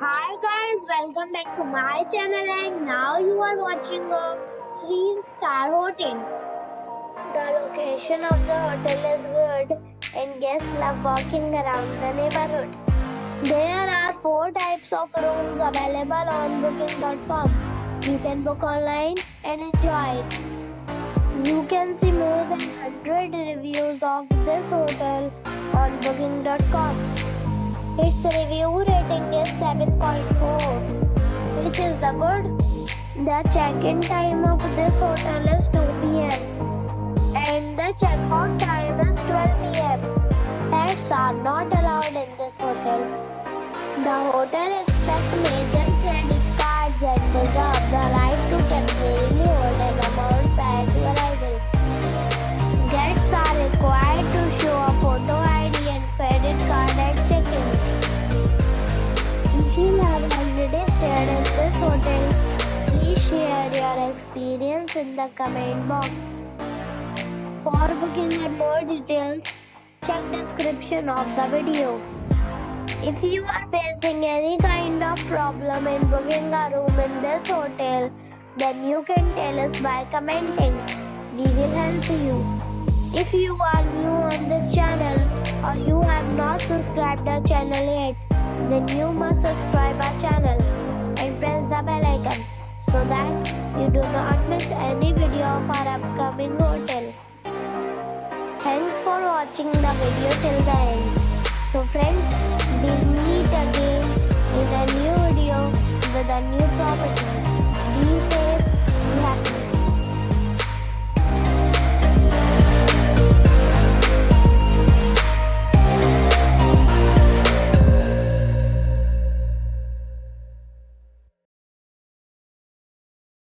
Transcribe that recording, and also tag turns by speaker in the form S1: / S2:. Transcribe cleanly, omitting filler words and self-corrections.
S1: Hi guys, welcome back to my channel and now you are watching a 3-star hotel. The location of the hotel is good and guests love walking around the neighborhood. There are 4 types of rooms available on booking.com. You can book online and enjoy it. You can see more than 100 reviews of this hotel on booking.com. Its review rating is 7.4, which is the good. The check-in time of this hotel is 2 p.m. and the check-out time is 12 p.m. Pets are not allowed in this hotel. The hotel accepts major credit cards and reserves the right to temporarily hold an amount prior to arrival. Guests are required to show a photo ID and credit card at check-in. If you have already stayed in this hotel, please share your experience in the comment box. For booking and more details, check description of the video. If you are facing any kind of problem in booking a room in this hotel, then you can tell us by commenting. We will help you. If you are new on this channel or you have not subscribed our channel yet, then you must subscribe our channel and press the bell icon so that you do not miss any video of our upcoming hotel. Thanks for watching the video till the end. So friends, we meet